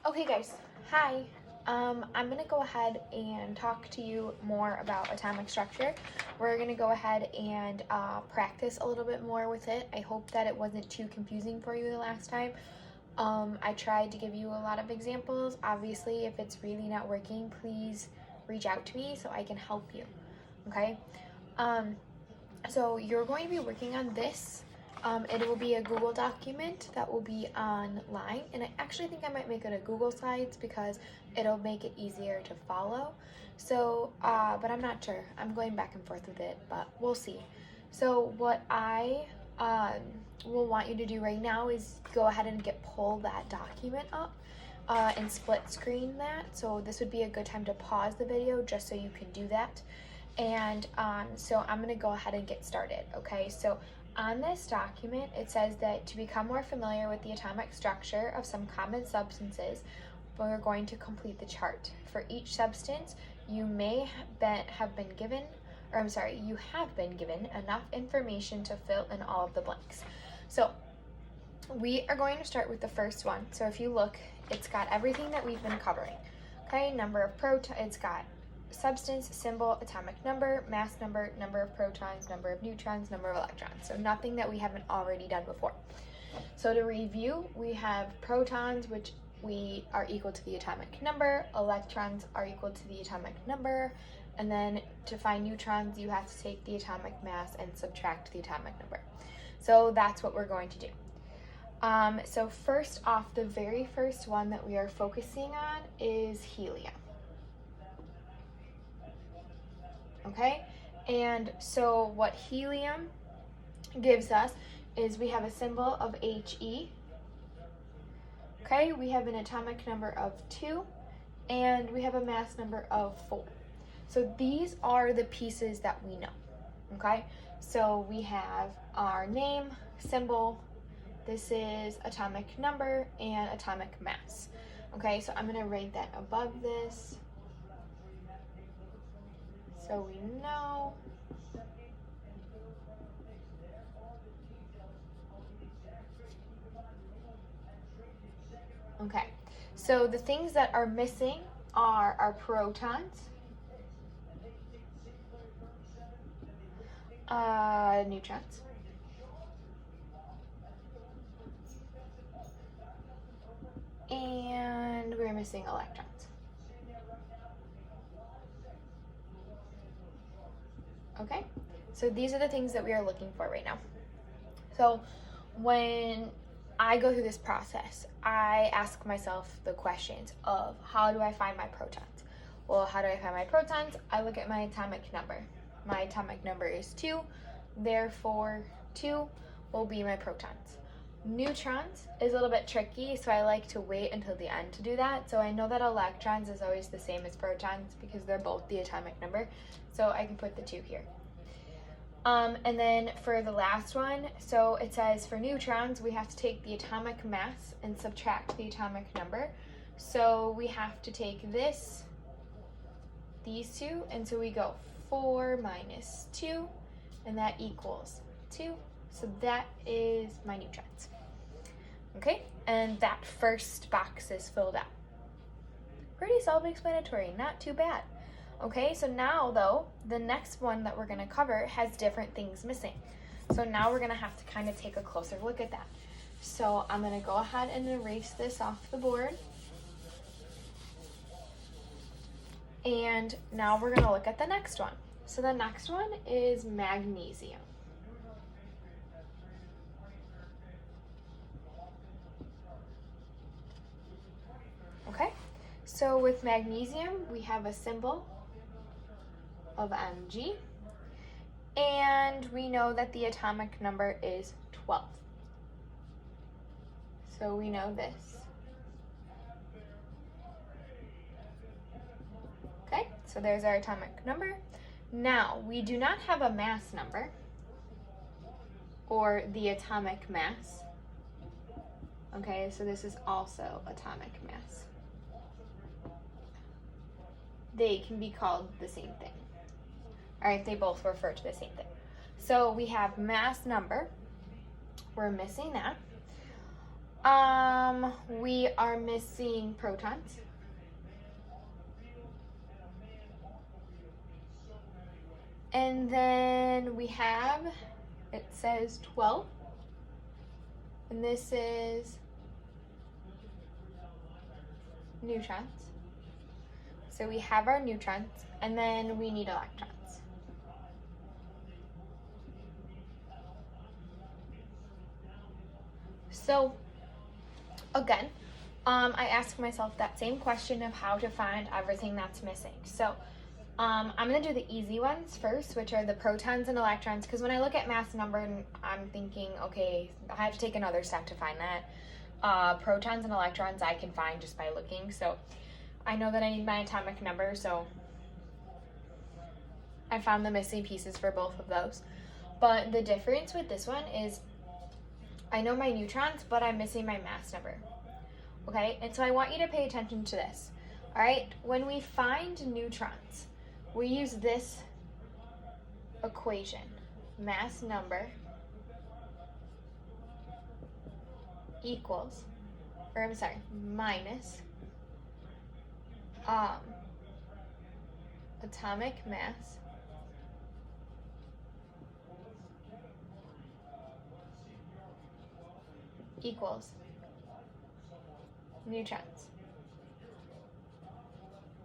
Okay guys, hi. I'm gonna go ahead and talk to you more about atomic structure. We're gonna go ahead and practice a little bit more with it. I hope that it wasn't too confusing for you the last time. I tried to give you a lot of examples. Obviously, if it's really not working, please reach out to me so I can help you, okay? So you're going to be working on this. It will be a Google document that will be online, and I actually think I might make it a Google Slides because it'll make it easier to follow. So, but I'm not sure. I'm going back and forth with it, but we'll see. So what I will want you to do right now is go ahead and pull that document up and split screen that. So this would be a good time to pause the video just so you can do that. And so I'm going to go ahead and get started, okay? So on this document, it says that to become more familiar with the atomic structure of some common substances, we're going to complete the chart. For each substance, you have been given enough information to fill in all of the blanks. So we are going to start with the first one. So if you look, it's got everything that we've been covering. Okay, number of protons, it's got substance, symbol, atomic number, mass number, number of protons, number of neutrons, number of electrons. So nothing that we haven't already done before. So to review, we have protons, which we are equal to the atomic number, electrons are equal to the atomic number, and then to find neutrons, you have to take the atomic mass and subtract the atomic number. So that's what we're going to do. So first off, the very first one that we are focusing on is helium. Okay, and so what helium gives us is we have a symbol of He. Okay, we have an atomic number of 2, and we have a mass number of 4. So these are the pieces that we know. Okay, so we have our name, symbol, this is atomic number, and atomic mass. Okay, so I'm going to write that above this so we know. Okay, so the things that are missing are our protons, neutrons, and we're missing electrons. Okay, so these are the things that we are looking for right now. So when I go through this process, I ask myself the questions of how do I find my protons? Well, how do I find my protons? I look at my atomic number. My atomic number is 2, therefore 2 will be my protons. Neutrons is a little bit tricky, so I like to wait until the end to do that. So I know that electrons is always the same as protons because they're both the atomic number. So I can put the 2 here. And then for the last one, so it says for neutrons, we have to take the atomic mass and subtract the atomic number. So we have to take these two, and so we go 4 minus 2, and that equals 2. So that is my neutrons. Okay, and that first box is filled out. Pretty self-explanatory, not too bad. Okay, so now though, the next one that we're gonna cover has different things missing. So now we're gonna have to kind of take a closer look at that. So I'm gonna go ahead and erase this off the board. And now we're gonna look at the next one. So the next one is magnesium. Okay, so with magnesium, we have a symbol of Mg, and we know that the atomic number is 12. So we know this. Okay, so there's our atomic number. Now, we do not have a mass number or the atomic mass. Okay, so this is also atomic mass. They can be called the same thing. All right, they both refer to the same thing. So we have mass number. We're missing that. We are missing protons. And then we have, it says 12. And this is neutrons. So we have our neutrons, and then we need electrons. So again, I ask myself that same question of how to find everything that's missing. So I'm going to do the easy ones first, which are the protons and electrons, because when I look at mass number, I'm thinking, okay, I have to take another step to find that. Protons and electrons I can find just by looking, so I know that I need my atomic number, so I found the missing pieces for both of those. But the difference with this one is I know my neutrons, but I'm missing my mass number. Okay, and so I want you to pay attention to this. All right, when we find neutrons, we use this equation, mass number equals, or I'm sorry, minus atomic mass equals neutrons.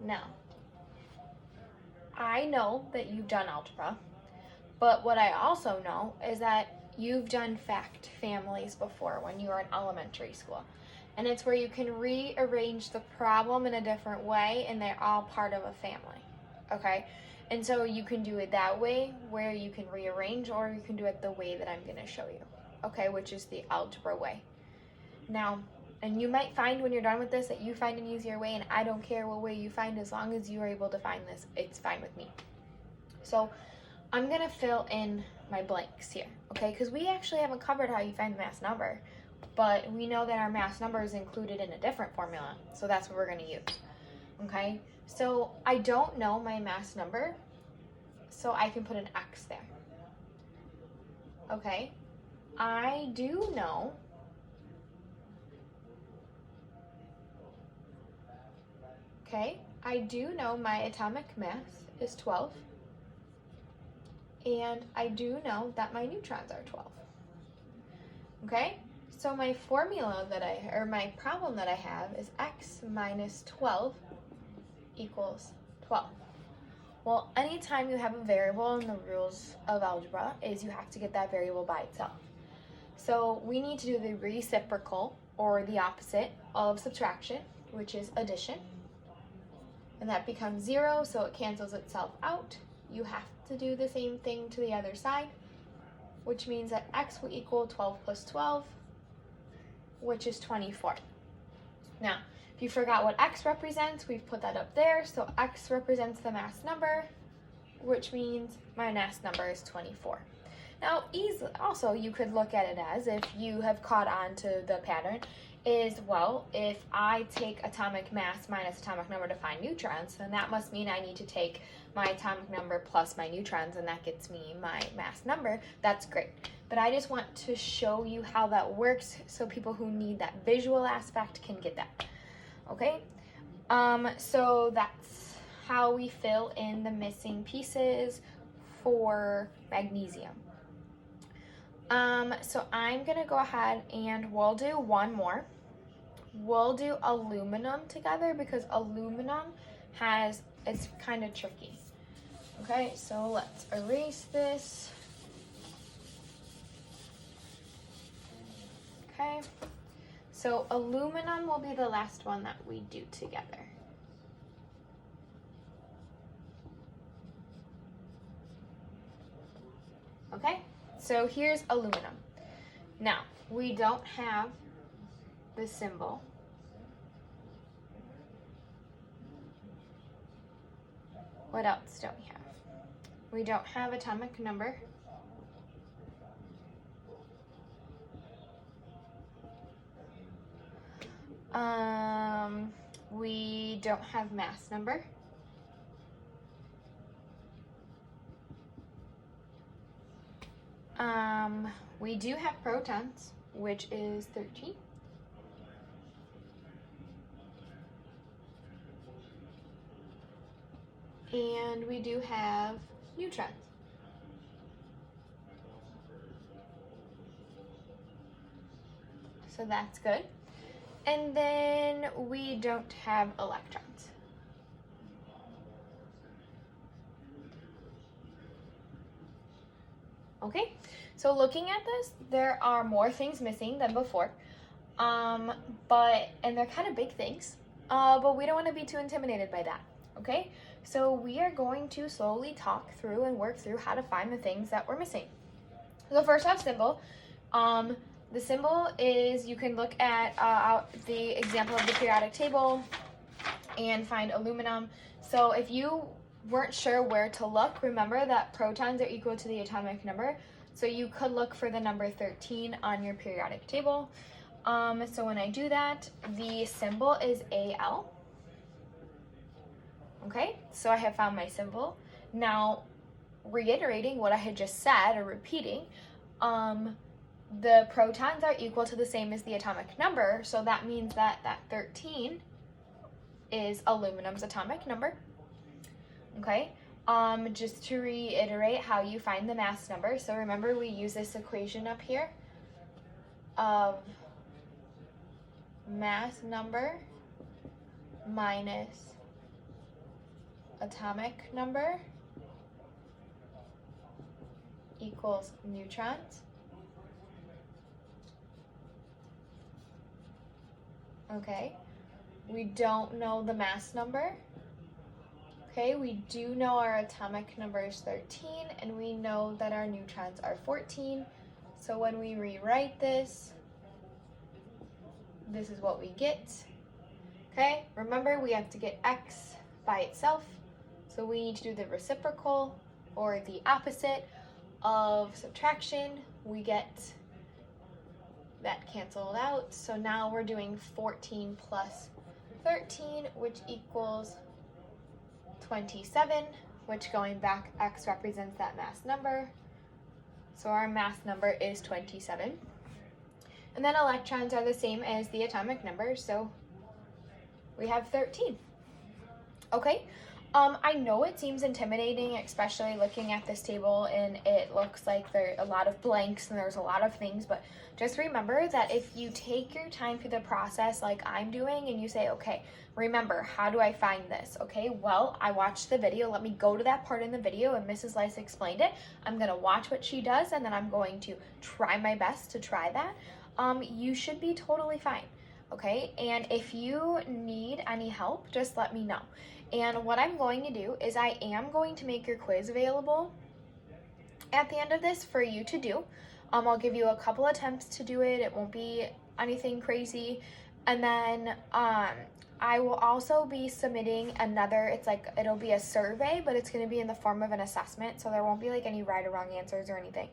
Now, I know that you've done algebra, but what I also know is that you've done fact families before when you were in elementary school. And it's where you can rearrange the problem in a different way and they're all part of a family, okay? And so you can do it that way where you can rearrange, or you can do it the way that I'm gonna show you, okay, which is the algebra way. Now, and you might find when you're done with this that you find an easier way, and I don't care what way you find as long as you are able to find this, it's fine with me. So I'm gonna fill in my blanks here, okay? Because we actually haven't covered how you find the mass number, but we know that our mass number is included in a different formula, so that's what we're gonna use, okay? So I don't know my mass number, so I can put an X there, okay? I do know I do know my atomic mass is 12, and I do know that my neutrons are 12. Okay, so my formula my problem that I have is x minus 12 equals 12. Well, anytime you have a variable in the rules of algebra is you have to get that variable by itself. So we need to do the reciprocal, or the opposite of subtraction, which is addition. And that becomes 0, so it cancels itself out. You have to do the same thing to the other side, which means that x will equal 12 plus 12, which is 24. Now, if you forgot what x represents, we've put that up there. So x represents the mass number, which means my mass number is 24. Now, also you could look at it as, if you have caught on to the pattern, is, well, if I take atomic mass minus atomic number to find neutrons, then that must mean I need to take my atomic number plus my neutrons, and that gets me my mass number. That's great. But I just want to show you how that works so people who need that visual aspect can get that. Okay? So that's how we fill in the missing pieces for magnesium. So I'm gonna go ahead and we'll do one more. We'll do aluminum together because aluminum it's kind of tricky. Okay, so let's erase this. Okay, so aluminum will be the last one that we do together. Okay, so here's aluminum. Now, we don't have the symbol. What else don't we have? We don't have atomic number. We don't have mass number. We do have protons, which is 13. and we do have neutrons. So that's good. And then we don't have electrons. Okay, so looking at this, there are more things missing than before, and they're kind of big things, but we don't want to be too intimidated by that, okay? So we are going to slowly talk through and work through how to find the things that we're missing. So first off, symbol. The symbol is, you can look at the example of the periodic table and find aluminum. So if you weren't sure where to look, remember that protons are equal to the atomic number. So you could look for the number 13 on your periodic table. So when I do that, the symbol is Al. Okay, so I have found my symbol. Now, reiterating what I had just said, or repeating, the protons are equal to the same as the atomic number, so that means that 13 is aluminum's atomic number. Okay, just to reiterate how you find the mass number, so remember we use this equation up here of mass number minus atomic number equals neutrons. Okay, we don't know the mass number. Okay, we do know our atomic number is 13, and we know that our neutrons are 14. So when we rewrite this, this is what we get. Okay, remember we have to get x by itself. So we need to do the reciprocal, or the opposite of subtraction. We get that canceled out. So now we're doing 14 plus 13, which equals 27, which going back, x represents that mass number. So our mass number is 27. And then electrons are the same as the atomic number, so we have 13. Okay, I know it seems intimidating, especially looking at this table, and it looks like there are a lot of blanks and there's a lot of things, but just remember that if you take your time through the process like I'm doing and you say, okay, remember, how do I find this? Okay, well, I watched the video. Let me go to that part in the video and Mrs. Lice explained it. I'm going to watch what she does, and then I'm going to try my best to try that. You should be totally fine. Okay, and if you need any help, just let me know. And what I'm going to do is I am going to make your quiz available at the end of this for you to do. I'll give you a couple attempts to do it. It won't be anything crazy. And then I will also be submitting another, it'll be a survey, but it's going to be in the form of an assessment. So there won't be like any right or wrong answers or anything.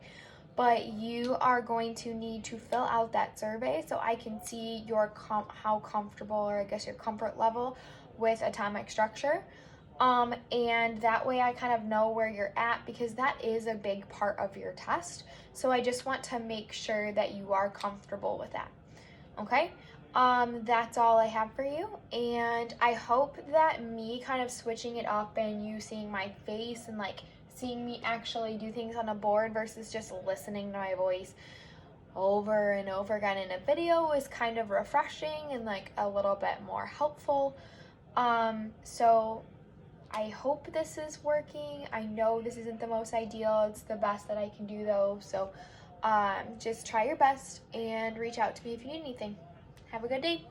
But you are going to need to fill out that survey so I can see your how comfortable, or I guess your comfort level with atomic structure. And that way I kind of know where you're at, because that is a big part of your test. So I just want to make sure that you are comfortable with that. Okay, that's all I have for you. And I hope that me kind of switching it up and you seeing my face and like seeing me actually do things on a board versus just listening to my voice over and over again in a video is kind of refreshing and like a little bit more helpful. So I hope this is working. I know this isn't the most ideal. It's the best that I can do though. So just try your best and reach out to me if you need anything. Have a good day.